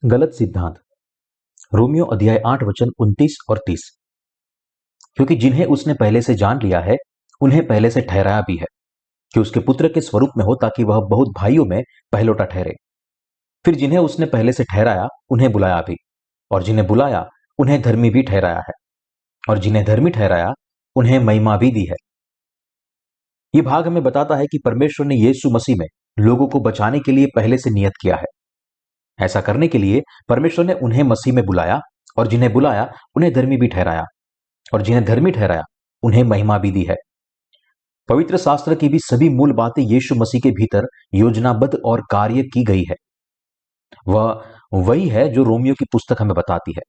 गलत सिद्धांत। रोमियो अध्याय 8 वचन 29 और 30। क्योंकि जिन्हें उसने पहले से जान लिया है उन्हें पहले से ठहराया भी है कि उसके पुत्र के स्वरूप में हो, ताकि वह बहुत भाइयों में पहलोटा ठहरे। फिर जिन्हें उसने पहले से ठहराया उन्हें बुलाया भी, और जिन्हें बुलाया उन्हें धर्मी भी ठहराया है, और जिन्हें धर्मी ठहराया उन्हें महिमा भी दी है। यह भाग हमें बताता है कि परमेश्वर ने यीशु मसीह में लोगों को बचाने के लिए पहले से नियत किया है। ऐसा करने के लिए परमेश्वर ने उन्हें मसीह में बुलाया, और जिन्हें बुलाया उन्हें धर्मी भी ठहराया, और जिन्हें धर्मी ठहराया उन्हें महिमा भी दी है। पवित्र शास्त्र की भी सभी मूल बातें यीशु मसीह के भीतर योजनाबद्ध और कार्य की गई है। वह वही है जो रोमियो की पुस्तक हमें बताती है।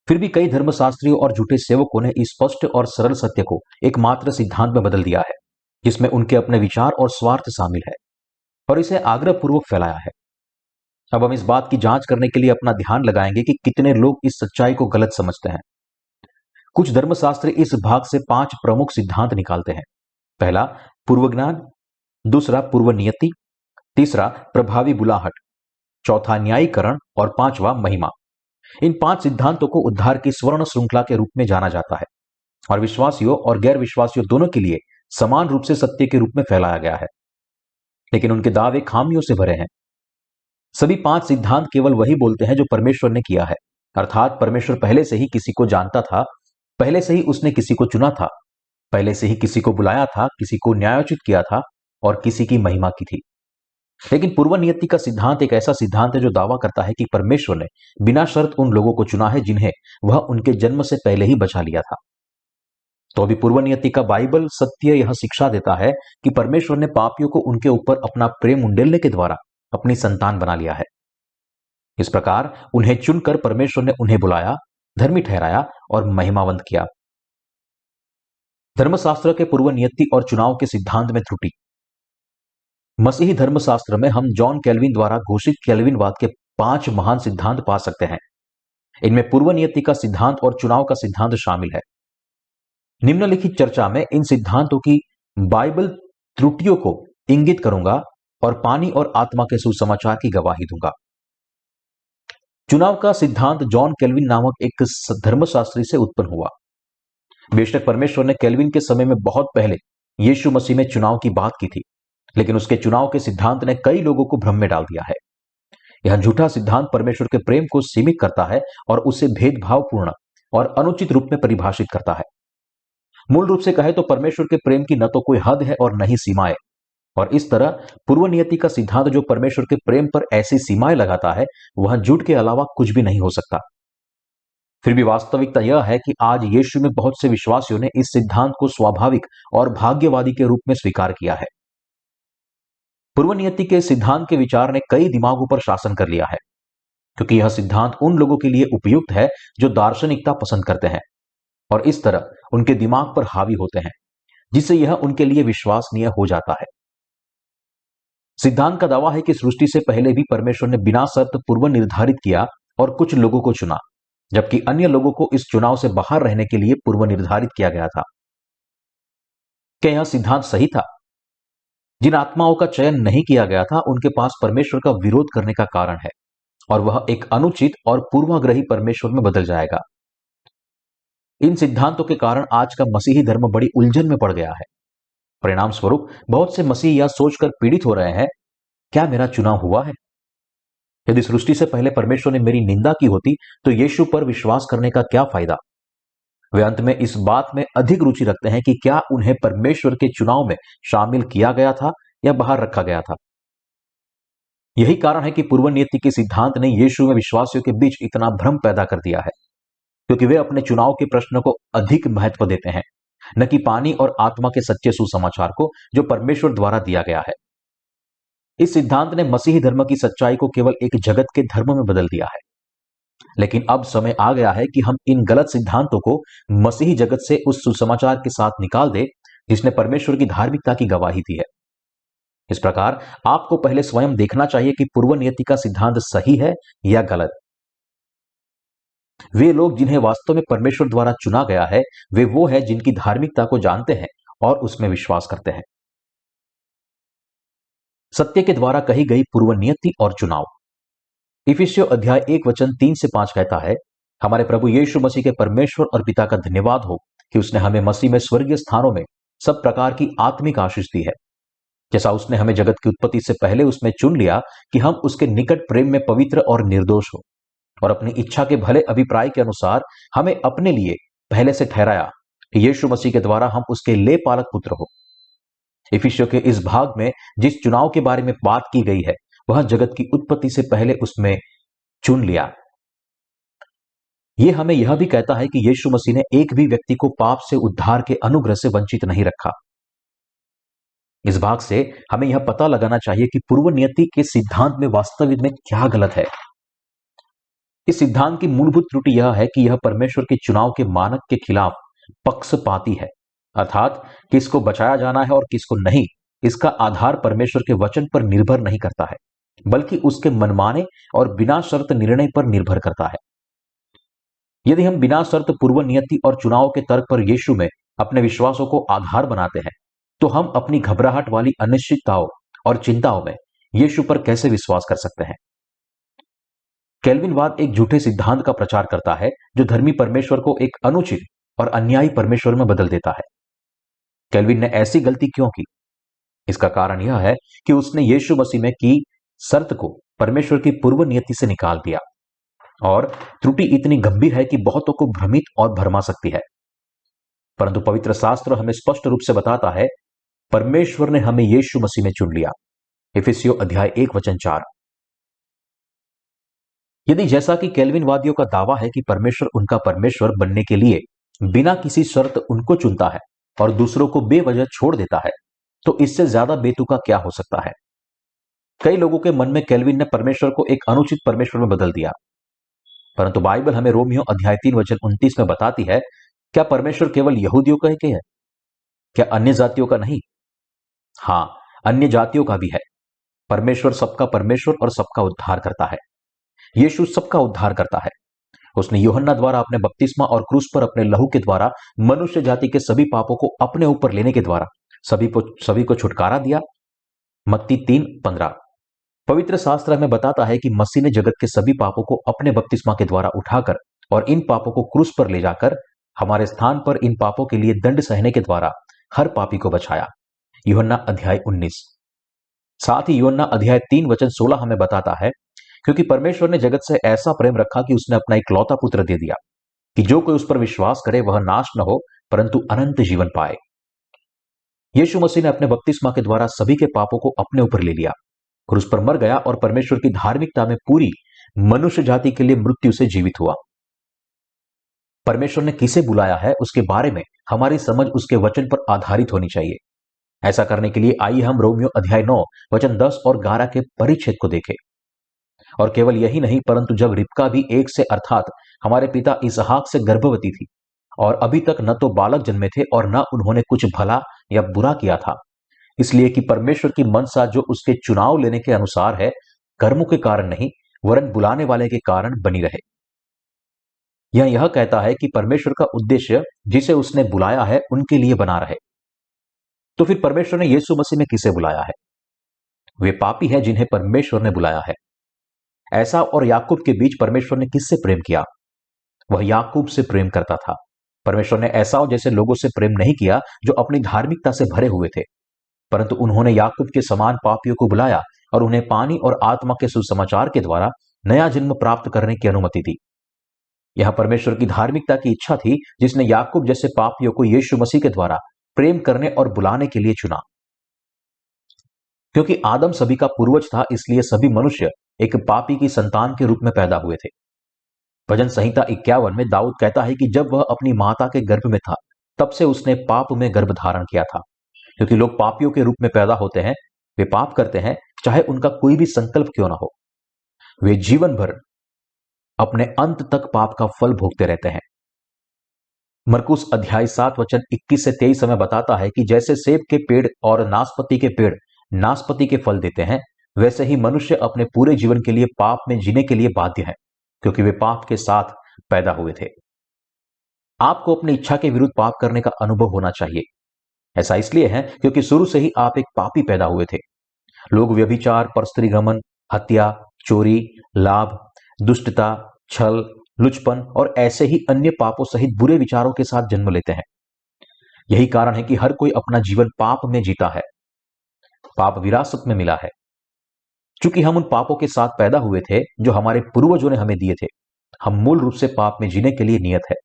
फिर भी कई धर्मशास्त्रियों और झूठे सेवकों ने इस स्पष्ट और सरल सत्य को एकमात्र सिद्धांत में बदल दिया है, जिसमें उनके अपने विचार और स्वार्थ शामिल है, और इसे आग्रहपूर्वक फैलाया है। अब हम इस बात की जांच करने के लिए अपना ध्यान लगाएंगे कि कितने लोग इस सच्चाई को गलत समझते हैं। कुछ धर्मशास्त्री इस भाग से 5 प्रमुख सिद्धांत निकालते हैं। पहला, पूर्व ज्ञान। दूसरा, पूर्व नियति। तीसरा, प्रभावी बुलाहट। चौथा, न्यायीकरण। और पांचवा, महिमा। इन 5 सिद्धांतों को उद्धार की स्वर्ण श्रृंखला के रूप में जाना जाता है, और विश्वासियों और गैर विश्वासियों दोनों के लिए समान रूप से सत्य के रूप में फैलाया गया है। लेकिन उनके दावे खामियों से भरे हैं। सभी 5 सिद्धांत केवल वही बोलते हैं जो परमेश्वर ने किया है, अर्थात परमेश्वर पहले से ही किसी को जानता था, पहले से ही उसने किसी को चुना था, पहले से ही किसी को बुलाया था, किसी को न्यायोचित किया था और किसी की महिमा की थी। लेकिन पूर्व नियति का सिद्धांत एक ऐसा सिद्धांत है जो दावा करता है कि परमेश्वर ने बिना शर्त उन लोगों को चुना है जिन्हें वह उनके जन्म से पहले ही बचा लिया था। तो अभी पूर्व नियति का बाइबल सत्य यह शिक्षा देता है कि परमेश्वर ने पापियों को उनके ऊपर अपना प्रेम उंडेलने के द्वारा अपनी संतान बना लिया है। इस प्रकार उन्हें चुनकर परमेश्वर ने उन्हें बुलाया, धर्मी ठहराया और महिमावंत किया। धर्मशास्त्र के पूर्व नियति और चुनाव के सिद्धांत में त्रुटि। मसीही धर्मशास्त्र में हम जॉन कैल्विन द्वारा घोषित कैल्विनवाद के 5 महान सिद्धांत पा सकते हैं। इनमें पूर्व नियति का सिद्धांत और चुनाव का सिद्धांत शामिल है। निम्नलिखित चर्चा में इन सिद्धांतों की बाइबल त्रुटियों को इंगित करूंगा और पानी और आत्मा के सुसमाचार की गवाही दूंगा। चुनाव का सिद्धांत जॉन कैल्विन नामक एक धर्मशास्त्री से उत्पन्न हुआ। बेशक परमेश्वर ने कैल्विन के समय में बहुत पहले यीशु मसीह में चुनाव की बात की थी, लेकिन उसके चुनाव के सिद्धांत ने कई लोगों को भ्रम में डाल दिया है। यह झूठा सिद्धांत परमेश्वर के प्रेम को सीमित करता है और उसे भेदभावपूर्ण और अनुचित रूप में परिभाषित करता है। मूल रूप से कहे तो परमेश्वर के प्रेम की न तो कोई हद है और न ही सीमाएं, और इस तरह पूर्व नियति का सिद्धांत जो परमेश्वर के प्रेम पर ऐसी सीमाएं लगाता है, वह झूठ के अलावा कुछ भी नहीं हो सकता। फिर भी वास्तविकता यह है कि आज यीशु में बहुत से विश्वासियों ने इस सिद्धांत को स्वाभाविक और भाग्यवादी के रूप में स्वीकार किया है। पूर्व नियति के सिद्धांत के विचार ने कई दिमागों पर शासन कर लिया है, क्योंकि यह सिद्धांत उन लोगों के लिए उपयुक्त है जो दार्शनिकता पसंद करते हैं और इस तरह उनके दिमाग पर हावी होते हैं, जिससे यह उनके लिए विश्वसनीय हो जाता है। सिद्धांत का दावा है कि सृष्टि से पहले भी परमेश्वर ने बिना शर्त पूर्व निर्धारित किया और कुछ लोगों को चुना, जबकि अन्य लोगों को इस चुनाव से बाहर रहने के लिए पूर्व निर्धारित किया गया था। क्या यह सिद्धांत सही था? जिन आत्माओं का चयन नहीं किया गया था उनके पास परमेश्वर का विरोध करने का कारण है, और वह एक अनुचित और पूर्वाग्रही परमेश्वर में बदल जाएगा। इन सिद्धांतों के कारण आज का मसीही धर्म बड़ी उलझन में पड़ गया है। परिणाम स्वरूप बहुत से मसीही यह सोचकर पीड़ित हो रहे हैं, क्या मेरा चुनाव हुआ है? यदि सृष्टि से पहले परमेश्वर ने मेरी निंदा की होती तो यीशु पर विश्वास करने का क्या फायदा? वे अंत में इस बात में अधिक रुचि रखते हैं कि क्या उन्हें परमेश्वर के चुनाव में शामिल किया गया था या बाहर रखा गया था। यही कारण है कि पूर्व नियति के सिद्धांत ने यीशु में विश्वासियों के बीच इतना भ्रम पैदा कर दिया है, क्योंकि वे अपने चुनाव के प्रश्न को अधिक महत्व देते हैं, न कि पानी और आत्मा के सच्चे सुसमाचार को जो परमेश्वर द्वारा दिया गया है। इस सिद्धांत ने मसीही धर्म की सच्चाई को केवल एक जगत के धर्म में बदल दिया है। लेकिन अब समय आ गया है कि हम इन गलत सिद्धांतों को मसीही जगत से उस सुसमाचार के साथ निकाल दे जिसने परमेश्वर की धार्मिकता की गवाही दी है। इस प्रकार आपको पहले स्वयं देखना चाहिए कि पूर्व नियति का सिद्धांत सही है या गलत। वे लोग जिन्हें वास्तव में परमेश्वर द्वारा चुना गया है, वे वो है जिनकी धार्मिकता को जानते हैं और उसमें विश्वास करते हैं। सत्य के द्वारा कही गई पूर्व नियति और चुनाव। इफिसियों अध्याय 1 वचन 3 से 5 कहता है, हमारे प्रभु यीशु मसीह के परमेश्वर और पिता का धन्यवाद हो कि उसने हमें मसीह में स्वर्गीय स्थानों में सब प्रकार की आत्मिक आशीष दी है, जैसा उसने हमें जगत की उत्पत्ति से पहले उसमें चुन लिया कि हम उसके निकट प्रेम में पवित्र और निर्दोष हो, और अपनी इच्छा के भले अभिप्राय के अनुसार हमें अपने लिए पहले से ठहराया कि यीशु मसीह के द्वारा हम उसके ले पालक पुत्र हो। इफिसियों के इस भाग में जिस चुनाव के बारे में बात की गई है वह जगत की उत्पत्ति से पहले उसमें चुन लिया। यह हमें यह भी कहता है कि यीशु मसीह ने एक भी व्यक्ति को पाप से उद्धार के अनुग्रह से वंचित नहीं रखा। इस भाग से हमें यह पता लगाना चाहिए कि पूर्व नियति के सिद्धांत में वास्तविक में क्या गलत है। इस सिद्धांत की मूलभूत त्रुटि यह है कि यह परमेश्वर के चुनाव के मानक के खिलाफ पक्षपाती है, अर्थात किसको बचाया जाना है और किसको नहीं, इसका आधार परमेश्वर के वचन पर निर्भर नहीं करता है, बल्कि उसके मनमाने और बिना शर्त निर्णय पर निर्भर करता है। यदि हम बिना शर्त पूर्व नियति और चुनाव के तर्क पर यीशु में अपने विश्वासों को आधार बनाते हैं, तो हम अपनी घबराहट वाली अनिश्चितताओं और चिंताओं में यीशु पर कैसे विश्वास कर सकते हैं। केल्विनवाद एक झूठे सिद्धांत का प्रचार करता है जो धर्मी परमेश्वर को एक अनुचित और अन्यायी परमेश्वर में बदल देता है। केल्विन ने ऐसी गलती क्यों की? इसका कारण यह है कि उसने यीशु मसीह में की शर्त को परमेश्वर की पूर्व नियति से निकाल दिया, और त्रुटि इतनी गंभीर है कि बहुतों को भ्रमित और भरमा सकती है। परंतु पवित्र शास्त्र हमें स्पष्ट रूप से बताता है, परमेश्वर ने हमें यीशु मसीह में चुन लिया। इफिसियों अध्याय 1 वचन 4। यदि जैसा कि केल्विनवादियों का दावा है कि परमेश्वर उनका परमेश्वर बनने के लिए बिना किसी शर्त उनको चुनता है और दूसरों को बेवजह छोड़ देता है, तो इससे ज्यादा बेतुका क्या हो सकता है। कई लोगों के मन में केल्विन ने परमेश्वर को एक अनुचित परमेश्वर में बदल दिया, परंतु बाइबल हमें रोमियो अध्याय 3 वचन 29 में बताती है, क्या परमेश्वर केवल यहूदियों का ही है? क्या अन्य जातियों का नहीं? हां, अन्य जातियों का भी है। परमेश्वर सबका परमेश्वर और सबका उद्धार करता है। यीशु सबका उद्धार करता है। उसने यूहन्ना द्वारा अपने बपतिस्मा और क्रूस पर अपने लहू के द्वारा मनुष्य जाति के सभी पापों को अपने ऊपर लेने के द्वारा सभी को छुटकारा दिया। मत्ती 3:15। पवित्र शास्त्र हमें बताता है कि मसीह ने जगत के सभी पापों को अपने बपतिस्मा के द्वारा उठाकर और इन पापों को क्रूस पर ले जाकर हमारे स्थान पर इन पापों के लिए दंड सहने के द्वारा हर पापी को बचाया। यूहन्ना अध्याय 19। साथ ही यूहन्ना अध्याय 3 वचन 16 हमें बताता है, क्योंकि परमेश्वर ने जगत से ऐसा प्रेम रखा कि उसने अपना इकलौता पुत्र दे दिया कि जो कोई उस पर विश्वास करे वह नाश न हो परंतु अनंत जीवन पाए। यीशु मसीह ने अपने बपतिस्मा के द्वारा सभी के पापों को अपने ऊपर ले लिया, क्रूस पर मर गया और परमेश्वर की धार्मिकता में पूरी मनुष्य जाति के लिए मृत्यु से जीवित हुआ। परमेश्वर ने किसे बुलाया है उसके बारे में हमारी समझ उसके वचन पर आधारित होनी चाहिए। ऐसा करने के लिए आइए हम रोमियो अध्याय 9 वचन 10 और 11 के परिच्छेद को देखें। और केवल यही नहीं, परंतु जब रिबका भी एक से अर्थात हमारे पिता इसहाक से गर्भवती थी और अभी तक न तो बालक जन्मे थे और न उन्होंने कुछ भला या बुरा किया था, इसलिए कि परमेश्वर की मनसा जो उसके चुनाव लेने के अनुसार है, कर्मों के कारण नहीं वरन बुलाने वाले के कारण बनी रहे। यह कहता है कि परमेश्वर का उद्देश्य जिसे उसने बुलाया है उनके लिए बना रहे। तो फिर परमेश्वर ने यीशु मसीह में किसे बुलाया है? वे पापी हैं जिन्हें परमेश्वर ने बुलाया है। एसाव और याकूब के बीच परमेश्वर ने किससे प्रेम किया? वह याकूब से प्रेम करता था। परमेश्वर ने एसाव जैसे लोगों से प्रेम नहीं किया जो अपनी धार्मिकता से भरे हुए थे, परंतु उन्होंने याकूब के समान पापियों को बुलाया और उन्हें पानी और आत्मा के सुसमाचार के द्वारा नया जन्म प्राप्त करने की अनुमति दी। यह परमेश्वर की धार्मिकता की इच्छा थी जिसने याकूब जैसे पापियों को यीशु मसीह के द्वारा प्रेम करने और बुलाने के लिए चुना। क्योंकि आदम सभी का पूर्वज था, इसलिए सभी मनुष्य एक पापी की संतान के रूप में पैदा हुए थे। भजन संहिता 51 में दाऊद कहता है कि जब वह अपनी माता के गर्भ में था तब से उसने पाप में गर्भ धारण किया था। क्योंकि लोग पापियों के रूप में पैदा होते हैं, वे पाप करते हैं, चाहे उनका कोई भी संकल्प क्यों ना हो। वे जीवन भर अपने अंत तक पाप का फल भोगते रहते हैं। मरकुस अध्याय 7 वचन 21 से 23 हमें बताता है कि जैसे सेब के पेड़ और नाशपति के पेड़ नाशपति के फल देते हैं, वैसे ही मनुष्य अपने पूरे जीवन के लिए पाप में जीने के लिए बाध्य है, क्योंकि वे पाप के साथ पैदा हुए थे। आपको अपनी इच्छा के विरुद्ध पाप करने का अनुभव होना चाहिए। ऐसा इसलिए है क्योंकि शुरू से ही आप एक पापी पैदा हुए थे। लोग व्यभिचार, परस्त्री गमन, हत्या, चोरी, लाभ, दुष्टता, छल, लुचपन और ऐसे ही अन्य पापों सहित बुरे विचारों के साथ जन्म लेते हैं। यही कारण है कि हर कोई अपना जीवन पाप में जीता है। पाप विरासत में मिला है। चूंकि हम उन पापों के साथ पैदा हुए थे जो हमारे पूर्वजों ने हमें दिए थे, हम मूल रूप से पाप में जीने के लिए नियत है।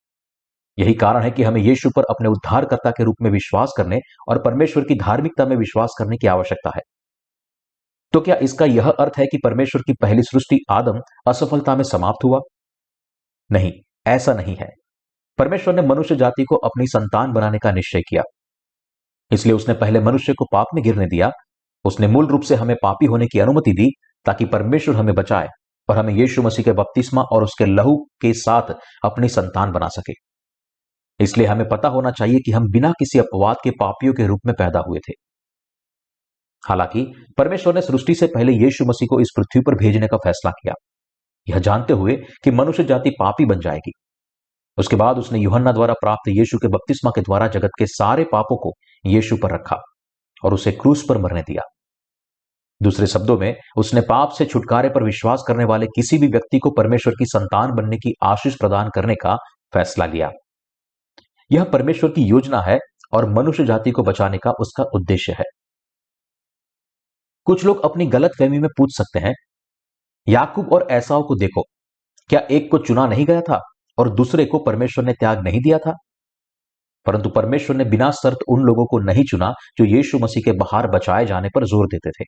यही कारण है कि हमें यीशु पर अपने उद्धारकर्ता के रूप में विश्वास करने और परमेश्वर की धार्मिकता में विश्वास करने की आवश्यकता है। तो क्या इसका यह अर्थ है कि परमेश्वर की पहली सृष्टि आदम असफलता में समाप्त हुआ? नहीं, ऐसा नहीं है। परमेश्वर ने मनुष्य जाति को अपनी संतान बनाने का निश्चय किया, इसलिए उसने पहले मनुष्य को पाप में गिरने दिया। उसने मूल रूप से हमें पापी होने की अनुमति दी ताकि परमेश्वर हमें बचाए और हमें यीशु मसीह के बपतिस्मा और उसके लहू के साथ अपनी संतान बना सके। इसलिए हमें पता होना चाहिए कि हम बिना किसी अपवाद के पापियों के रूप में पैदा हुए थे। हालांकि परमेश्वर ने सृष्टि से पहले यीशु मसीह को इस पृथ्वी पर भेजने का फैसला किया, यह जानते हुए कि मनुष्य जाति पापी बन जाएगी। उसके बाद उसने यूहन्ना द्वारा प्राप्त यीशु के बपतिस्मा के द्वारा जगत के सारे पापों को यीशु पर रखा और उसे क्रूस पर मरने दिया। दूसरे शब्दों में, उसने पाप से छुटकारे पर विश्वास करने वाले किसी भी व्यक्ति को परमेश्वर की संतान बनने की आशीष प्रदान करने का फैसला लिया। यह परमेश्वर की योजना है और मनुष्य जाति को बचाने का उसका उद्देश्य है। कुछ लोग अपनी गलतफहमी में पूछ सकते हैं, याकूब और एसाव को देखो, क्या एक को चुना नहीं गया था और दूसरे को परमेश्वर ने त्याग नहीं दिया था? परंतु परमेश्वर ने बिना शर्त उन लोगों को नहीं चुना जो यीशु मसीह के बाहर बचाए जाने पर जोर देते थे।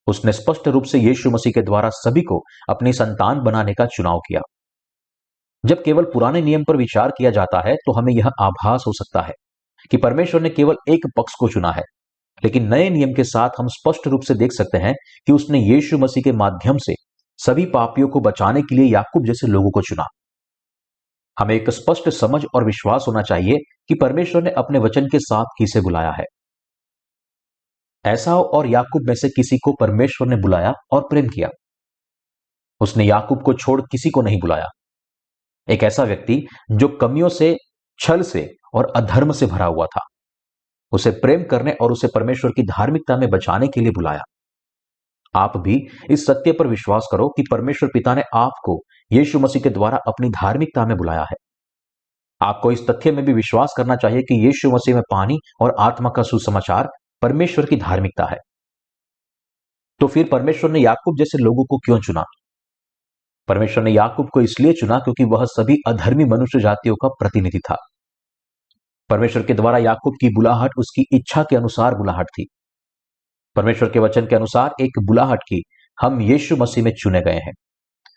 उसने स्पष्ट रूप से यीशु मसीह के द्वारा सभी को अपनी संतान बनाने का चुनाव किया। जब केवल पुराने नियम पर विचार किया जाता है तो हमें यह आभास हो सकता है कि परमेश्वर ने केवल एक पक्ष को चुना है, लेकिन नए नियम के साथ हम स्पष्ट रूप से देख सकते हैं कि उसने यीशु मसीह के माध्यम से सभी पापियों को बचाने के लिए याकूब जैसे लोगों को चुना। हमें एक स्पष्ट समझ और विश्वास होना चाहिए कि परमेश्वर ने अपने वचन के साथ किसे बुलाया है। एसाव और याकूब में से किसी को परमेश्वर ने बुलाया और प्रेम किया। उसने याकूब को छोड़ किसी को नहीं बुलाया। एक ऐसा व्यक्ति जो कमियों से, छल से और अधर्म से भरा हुआ था, उसे प्रेम करने और उसे परमेश्वर की धार्मिकता में बचाने के लिए बुलाया। आप भी इस सत्य पर विश्वास करो कि परमेश्वर पिता ने आपको यीशु मसीह के द्वारा अपनी धार्मिकता में बुलाया है। आपको इस तथ्य में भी विश्वास करना चाहिए कि यीशु मसीह में पानी और आत्मा का सुसमाचार परमेश्वर की धार्मिकता है। तो फिर परमेश्वर ने याकूब जैसे लोगों को क्यों चुना? परमेश्वर ने याकूब को इसलिए चुना क्योंकि वह सभी अधर्मी मनुष्य जातियों का प्रतिनिधि था। परमेश्वर के द्वारा याकूब की बुलाहट उसकी इच्छा के अनुसार बुलाहट थी। परमेश्वर के वचन के अनुसार एक बुलाहट की हम यीशु मसीह में चुने गए हैं।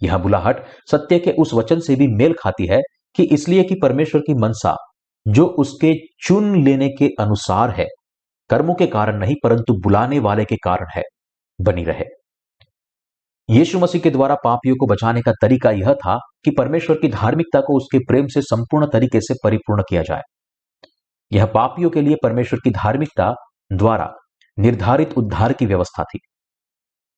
यह बुलाहट सत्य के उस वचन से भी मेल खाती है कि इसलिए कि परमेश्वर की मनसा जो उसके चुन लेने के अनुसार है, कर्मों के कारण नहीं परंतु बुलाने वाले के कारण है, बनी रहे। यीशु मसीह के द्वारा पापियों को बचाने का तरीका यह था कि परमेश्वर की धार्मिकता को उसके प्रेम से संपूर्ण तरीके से परिपूर्ण किया जाए। यह पापियों के लिए परमेश्वर की धार्मिकता द्वारा निर्धारित उद्धार की व्यवस्था थी।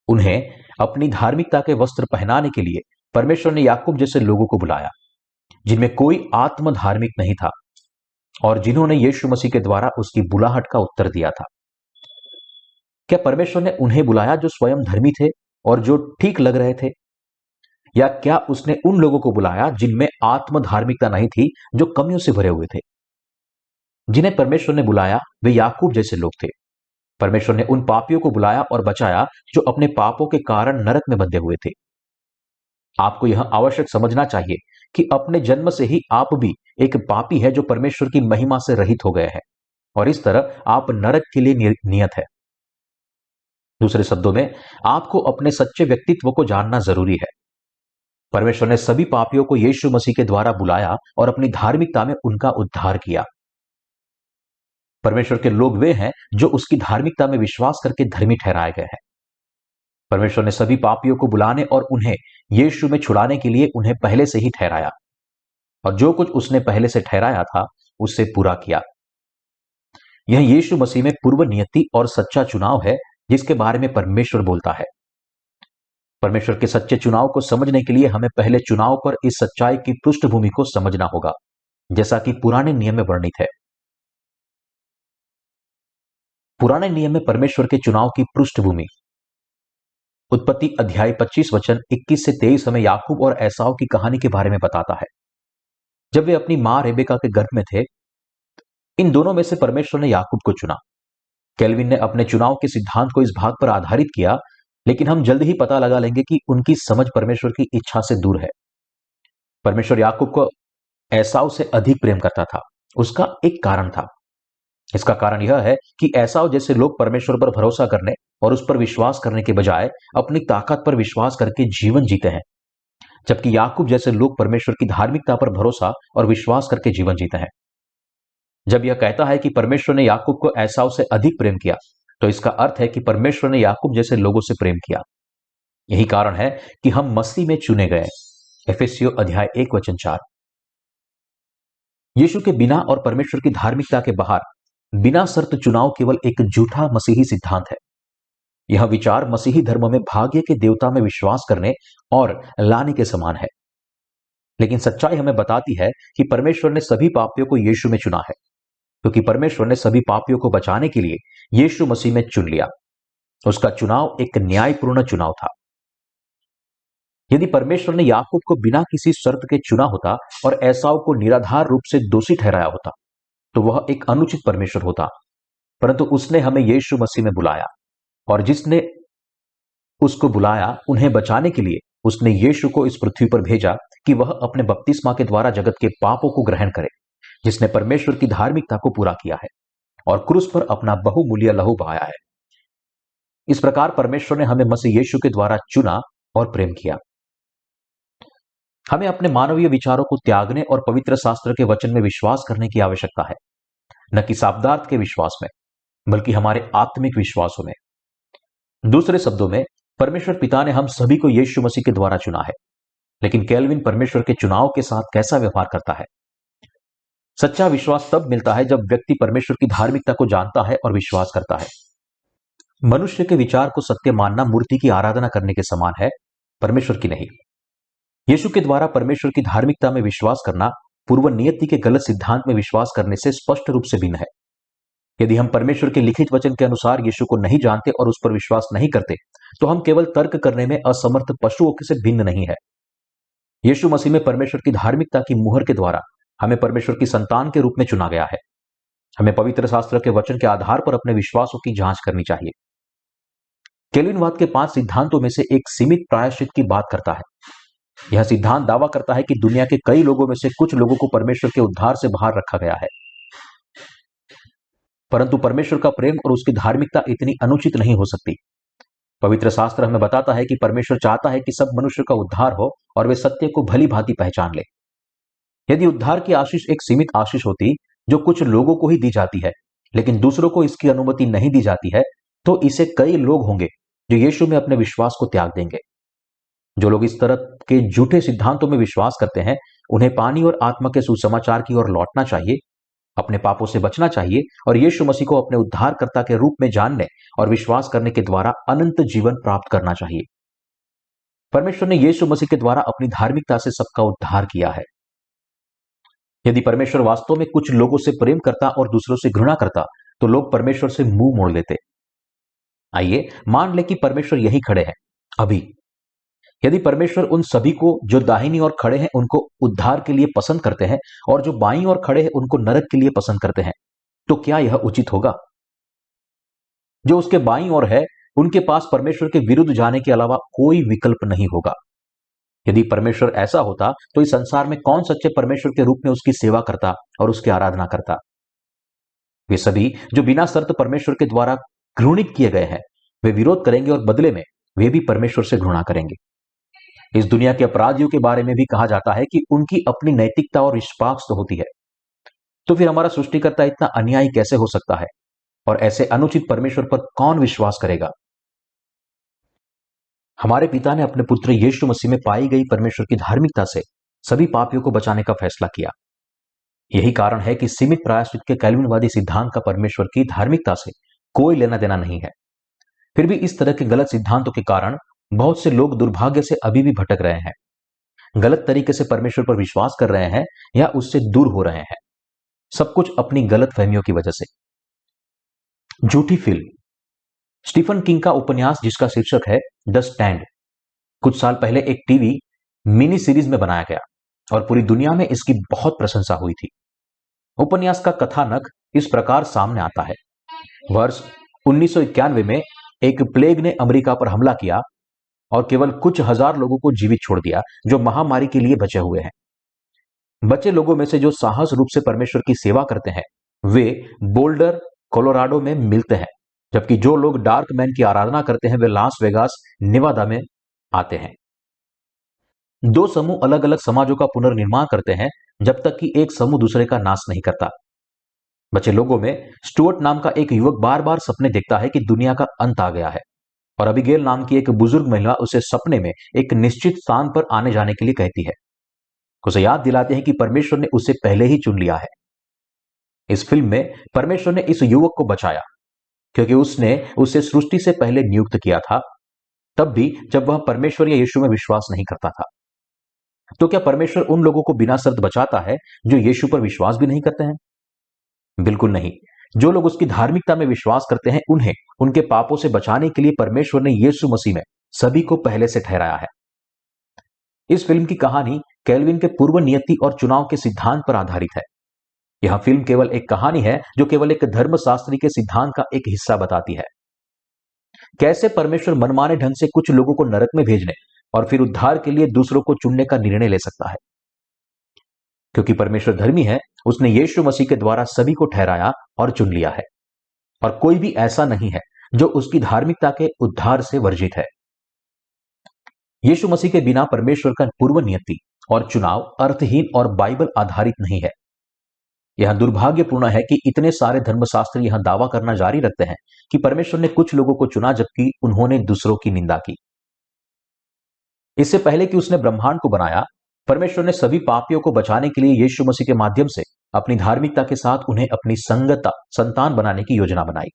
उन्हें अपनी धार्मिकता के वस्त्र पहनाने के लिए परमेश्वर ने याकूब जैसे लोगों को बुलाया, जिनमें कोई आत्म धार्मिक नहीं था और जिन्होंने यीशु मसीह के द्वारा उसकी बुलाहट का उत्तर दिया था। क्या परमेश्वर ने उन्हें बुलाया जो स्वयं धर्मी थे और जो ठीक लग रहे थे, या क्या उसने उन लोगों को बुलाया जिनमें आत्म धार्मिकता नहीं थी, जो कमियों से भरे हुए थे? जिन्हें परमेश्वर ने बुलाया वे याकूब जैसे लोग थे। परमेश्वर ने उन पापियों को बुलाया और बचाया जो अपने पापों के कारण नरक में बंधे हुए थे। आपको यह आवश्यक समझना चाहिए कि अपने जन्म से ही आप भी एक पापी है जो परमेश्वर की महिमा से रहित हो गए हैं और इस तरह आप नरक के लिए नियत है। दूसरे शब्दों में, आपको अपने सच्चे व्यक्तित्व को जानना जरूरी है। परमेश्वर ने सभी पापियों को यीशु मसीह के द्वारा बुलाया और अपनी धार्मिकता में उनका उद्धार किया। परमेश्वर के लोग वे हैं जो उसकी धार्मिकता में विश्वास करके धर्मी ठहराए गए हैं। परमेश्वर ने सभी पापियों को बुलाने और उन्हें यीशु में छुड़ाने के लिए उन्हें पहले से ही ठहराया और जो कुछ उसने पहले से ठहराया था उससे पूरा किया। यह यीशु मसीह में पूर्व नियति और सच्चा चुनाव है जिसके बारे में परमेश्वर बोलता है। परमेश्वर के सच्चे चुनाव को समझने के लिए हमें पहले चुनाव पर इस सच्चाई की पृष्ठभूमि को समझना होगा, जैसा कि पुराने नियम में वर्णित है। पुराने नियम में परमेश्वर के चुनाव की पृष्ठभूमि उत्पत्ति अध्याय 25 वचन 21 से 23 हमें याकूब और एसाव की कहानी के बारे में बताता है। जब वे अपनी मां रेबेका के गर्भ में थे, इन दोनों में से परमेश्वर ने याकूब को चुना। केल्विन ने अपने चुनाव के सिद्धांत को इस भाग पर आधारित किया, लेकिन हम जल्द ही पता लगा लेंगे कि उनकी समझ परमेश्वर की इच्छा से दूर है। परमेश्वर याकूब को एसाव से अधिक प्रेम करता था। उसका एक कारण था। इसका कारण यह है कि एसाव जैसे लोग परमेश्वर पर भरोसा करने और उस पर विश्वास करने के बजाय अपनी ताकत पर विश्वास करके जीवन जीते हैं, जबकि याकूब जैसे लोग परमेश्वर की धार्मिकता पर भरोसा और विश्वास करके जीवन जीते हैं। जब यह कहता है कि परमेश्वर ने याकूब को एसाव से अधिक प्रेम किया, तो इसका अर्थ है कि परमेश्वर ने याकूब जैसे लोगों से प्रेम किया। यही कारण है कि हम मसीह में चुने गए। एफेसियों अध्याय 1 वचन 4। यीशु के बिना और परमेश्वर की धार्मिकता के बाहर बिना शर्त चुनाव केवल एक झूठा मसीही सिद्धांत है। यह विचार मसीही धर्म में भाग्य के देवता में विश्वास करने और लाने के समान है। लेकिन सच्चाई हमें बताती है कि परमेश्वर ने सभी पापियों को यीशु में चुना है, क्योंकि परमेश्वर ने सभी पापियों को बचाने के लिए यीशु मसीह में चुन लिया। उसका चुनाव एक न्यायपूर्ण चुनाव था। यदि परमेश्वर ने याकूब को बिना किसी शर्त के चुना होता और एसाव को निराधार रूप से दोषी ठहराया होता, तो वह एक अनुचित परमेश्वर होता। परंतु उसने हमें यीशु मसीह में बुलाया, और जिसने उसको बुलाया उन्हें बचाने के लिए उसने यीशु को इस पृथ्वी पर भेजा कि वह अपने बपतिस्मा के द्वारा जगत के पापों को ग्रहण करे, जिसने परमेश्वर की धार्मिकता को पूरा किया है और क्रूस पर अपना बहुमूल्य लहू बहाया है। इस प्रकार परमेश्वर ने हमें मसीह यीशु के द्वारा चुना और प्रेम किया। हमें अपने मानवीय विचारों को त्यागने और पवित्र शास्त्र के वचन में विश्वास करने की आवश्यकता है, न कि शाब्दार्थ के विश्वास में, बल्कि हमारे आत्मिक विश्वासों में। दूसरे शब्दों में, परमेश्वर पिता ने हम सभी को यीशु मसीह के द्वारा चुना है। लेकिन केल्विन परमेश्वर के चुनाव के साथ कैसा व्यवहार करता है? सच्चा विश्वास तब मिलता है जब व्यक्ति परमेश्वर की धार्मिकता को जानता है और विश्वास करता है। मनुष्य के विचार को सत्य मानना मूर्ति की आराधना करने के समान है, परमेश्वर की नहीं। यीशु के द्वारा परमेश्वर की धार्मिकता में विश्वास करना पूर्व नियति के गलत सिद्धांत में विश्वास करने से स्पष्ट रूप से भिन्न है। यदि हम परमेश्वर के लिखित वचन के अनुसार यीशु को नहीं जानते और उस पर विश्वास नहीं करते, तो हम केवल तर्क करने में असमर्थ पशुओं से भिन्न नहीं है। यीशु मसीह में परमेश्वर की धार्मिकता की मुहर के द्वारा हमें परमेश्वर की संतान के रूप में चुना गया है। हमें पवित्र शास्त्र के वचन के आधार पर अपने विश्वासों की जांच करनी चाहिए। केल्विनवाद के 5 सिद्धांतों में से एक सीमित प्रायश्चित की बात करता है। यह सिद्धांत दावा करता है कि दुनिया के कई लोगों में से कुछ लोगों को परमेश्वर के उद्धार से बाहर रखा गया है, परंतु परमेश्वर का प्रेम और उसकी धार्मिकता इतनी अनुचित नहीं हो सकती। पवित्र शास्त्र हमें बताता है कि परमेश्वर चाहता है कि सब मनुष्य का उद्धार हो और वे सत्य को भली भांति पहचान ले। यदि उद्धार की आशीष एक सीमित आशीष होती जो कुछ लोगों को ही दी जाती है, लेकिन दूसरों को इसकी अनुमति नहीं दी जाती है, तो इसे कई लोग होंगे जो यीशु में अपने विश्वास को त्याग देंगे। जो लोग इस तरह के झूठे सिद्धांतों में विश्वास करते हैं, उन्हें पानी और आत्मा के सुसमाचार की ओर लौटना चाहिए, अपने पापों से बचना चाहिए और यीशु मसीह को अपने उद्धारकर्ता के रूप में जानने और विश्वास करने के द्वारा अनंत जीवन प्राप्त करना चाहिए। परमेश्वर ने यीशु मसीह के द्वारा अपनी धार्मिकता से सबका उद्धार किया है। यदि परमेश्वर वास्तव में कुछ लोगों से प्रेम करता और दूसरों से घृणा करता, तो लोग परमेश्वर से मुंह मोड़ लेते। आइए मान लें कि परमेश्वर यही खड़े हैं अभी। यदि परमेश्वर उन सभी को जो दाहिनी ओर खड़े हैं उनको उद्धार के लिए पसंद करते हैं और जो बाईं ओर खड़े हैं उनको नरक के लिए पसंद करते हैं, तो क्या यह उचित होगा? जो उसके बाईं ओर है उनके पास परमेश्वर के विरुद्ध जाने के अलावा कोई विकल्प नहीं होगा। यदि परमेश्वर ऐसा होता तो इस संसार में कौन सच्चे परमेश्वर के रूप में उसकी सेवा करता और उसकी आराधना करता? वे सभी जो बिना शर्त परमेश्वर के द्वारा घृणित किए गए हैं, वे विरोध करेंगे और बदले में वे भी परमेश्वर से घृणा करेंगे। इस दुनिया के अपराधियों के बारे में भी कहा जाता है कि उनकी अपनी नैतिकता और निष्पक्ष तो होती है। तो फिर हमारा सृष्टिकर्ता इतना अन्यायी कैसे हो सकता है और ऐसे अनुचित परमेश्वर पर कौन विश्वास करेगा? हमारे पिता ने अपने पुत्र यीशु मसीह में पाई गई परमेश्वर की धार्मिकता से सभी पापियों को बचाने का फैसला किया। यही कारण है कि सीमित प्रायश्चित के कैल्विनवादी सिद्धांत का परमेश्वर की धार्मिकता से कोई लेना देना नहीं है। फिर भी इस तरह के गलत सिद्धांतों के कारण बहुत से लोग दुर्भाग्य से अभी भी भटक रहे हैं, गलत तरीके से परमेश्वर पर विश्वास कर रहे हैं या उससे दूर हो रहे हैं। सब कुछ अपनी गलत फहमियों की वजह से। झूठी फिल्म। स्टीफन किंग का उपन्यास जिसका शीर्षक है द स्टैंड कुछ साल पहले एक टीवी मिनी सीरीज में बनाया गया और पूरी दुनिया में इसकी बहुत प्रशंसा हुई थी। उपन्यास का कथानक इस प्रकार सामने आता है। वर्ष 1991 में एक प्लेग ने अमेरिका पर हमला किया और केवल कुछ हजार लोगों को जीवित छोड़ दिया जो महामारी के लिए बचे हुए हैं। बचे लोगों में से जो साहस रूप से परमेश्वर की सेवा करते हैं वे बोल्डर कोलोराडो में मिलते हैं, जबकि जो लोग डार्क मैन की आराधना करते हैं वे लास वेगास नेवादा में आते हैं। दो समूह अलग अलग समाजों का पुनर्निर्माण करते हैं जब तक कि एक समूह दूसरे का नाश नहीं करता। बचे लोगों में स्टुअर्ट नाम का एक युवक बार बार सपने देखता है कि दुनिया का अंत आ गया है और अबिगेल नाम की एक बुजुर्ग महिला उसे सपने में एक निश्चित स्थान पर आने जाने के लिए कहती है। उसे याद दिलाते हैं कि परमेश्वर ने उसे पहले ही चुन लिया है। इस फिल्म में परमेश्वर ने इस युवक को बचाया क्योंकि उसने उसे सृष्टि से पहले नियुक्त किया था, तब भी जब वह परमेश्वर या यीशु में विश्वास नहीं करता था। तो क्या परमेश्वर उन लोगों को बिना शर्त बचाता है जो यीशु पर विश्वास भी नहीं करते हैं? बिल्कुल नहीं। जो लोग उसकी धार्मिकता में विश्वास करते हैं उन्हें उनके पापों से बचाने के लिए परमेश्वर ने यीशु मसीह में सभी को पहले से ठहराया है। इस फिल्म की कहानी कैल्विन के पूर्व नियति और चुनाव के सिद्धांत पर आधारित है। यह फिल्म केवल एक कहानी है जो केवल एक धर्मशास्त्री के सिद्धांत का एक हिस्सा बताती है। कैसे परमेश्वर मनमाने ढंग से कुछ लोगों को नरक में भेजने और फिर उद्धार के लिए दूसरों को चुनने का निर्णय ले सकता है। क्योंकि परमेश्वर धर्मी है, उसने यीशु मसीह के द्वारा सभी को ठहराया और चुन लिया है और कोई भी ऐसा नहीं है जो उसकी धार्मिकता के उद्धार से वर्जित है। यीशु मसीह के बिना परमेश्वर का पूर्व नियति और चुनाव अर्थहीन और बाइबल आधारित नहीं है। यह दुर्भाग्यपूर्ण है कि इतने सारे धर्मशास्त्री यह दावा करना जारी रखते हैं कि परमेश्वर ने कुछ लोगों को चुना जबकि उन्होंने दूसरों की निंदा की। इससे पहले कि उसने ब्रह्मांड को बनाया, परमेश्वर ने सभी पापियों को बचाने के लिए यीशु मसीह के माध्यम से अपनी धार्मिकता के साथ उन्हें अपनी संतान बनाने की योजना बनाई।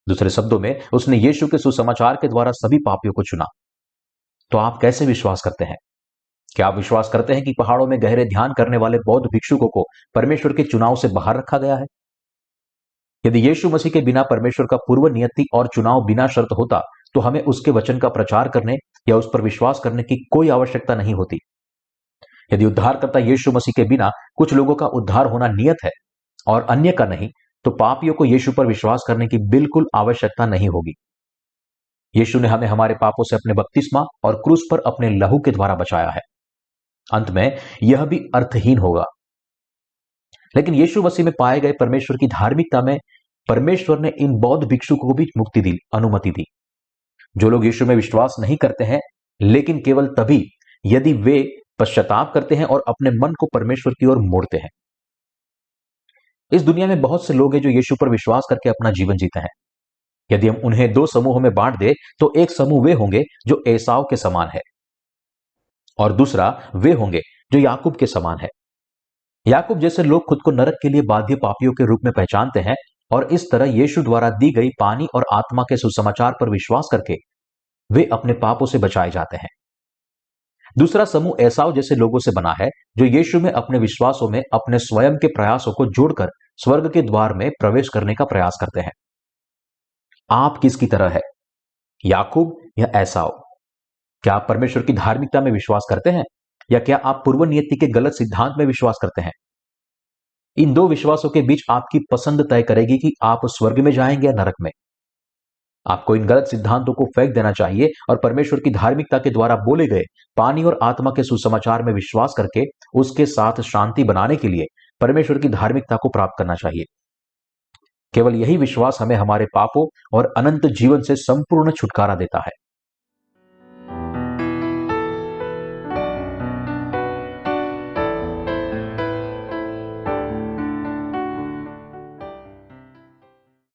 दूसरे शब्दों में उसने यीशु के सुसमाचार के द्वारा सभी पापियों को चुना। तो आप कैसे विश्वास करते हैं? क्या आप विश्वास करते हैं कि पहाड़ों में गहरे ध्यान करने वाले बौद्ध भिक्षुकों को परमेश्वर के चुनाव से बाहर रखा गया है? यदि यीशु मसीह के बिना परमेश्वर का पूर्व नियति और चुनाव बिना शर्त होता तो हमें उसके वचन का प्रचार करने या उस पर विश्वास करने की कोई आवश्यकता नहीं होती। यदि उद्धारकर्ता यीशु मसीह के बिना कुछ लोगों का उद्धार होना नियत है और अन्य का नहीं, तो पापियों को यीशु पर विश्वास करने की बिल्कुल आवश्यकता नहीं होगी। यीशु ने हमें हमारे पापों से अपने बपतिस्मा और क्रूस पर अपने लहू के द्वारा बचाया है। अंत में यह भी अर्थहीन होगा। लेकिन यीशु मसीह में पाए गए परमेश्वर की धार्मिकता में परमेश्वर ने इन बौद्ध भिक्षुकों को भी मुक्ति दी, अनुमति दी। जो लोग यीशु में विश्वास नहीं करते हैं, लेकिन केवल तभी यदि वे पश्चाताप करते हैं और अपने मन को परमेश्वर की ओर मोड़ते हैं। इस दुनिया में बहुत से लोग हैं जो यीशु पर विश्वास करके अपना जीवन जीते हैं। यदि हम उन्हें दो समूहों में बांट दें तो एक समूह वे होंगे जो एसाव के समान है और दूसरा वे होंगे जो याकूब के समान है। याकूब जैसे लोग खुद को नरक के लिए बाध्य पापियों के रूप में पहचानते हैं और इस तरह यीशु द्वारा दी गई पानी और आत्मा के सुसमाचार पर विश्वास करके वे अपने पापों से बचाए जाते हैं। दूसरा समूह एसाव जैसे लोगों से बना है जो यीशु में अपने विश्वासों में अपने स्वयं के प्रयासों को जोड़कर स्वर्ग के द्वार में प्रवेश करने का प्रयास करते हैं। आप किसकी तरह है, याकूब या एसाव? क्या आप परमेश्वर की धार्मिकता में विश्वास करते हैं या क्या आप पूर्व नियति के गलत सिद्धांत में विश्वास करते हैं? इन दो विश्वासों के बीच आपकी पसंद तय करेगी कि आप स्वर्ग में जाएंगे या नरक में। आपको इन गलत सिद्धांतों को फेंक देना चाहिए और परमेश्वर की धार्मिकता के द्वारा बोले गए पानी और आत्मा के सुसमाचार में विश्वास करके उसके साथ शांति बनाने के लिए परमेश्वर की धार्मिकता को प्राप्त करना चाहिए। केवल यही विश्वास हमें हमारे पापों और अनंत जीवन से संपूर्ण छुटकारा देता है।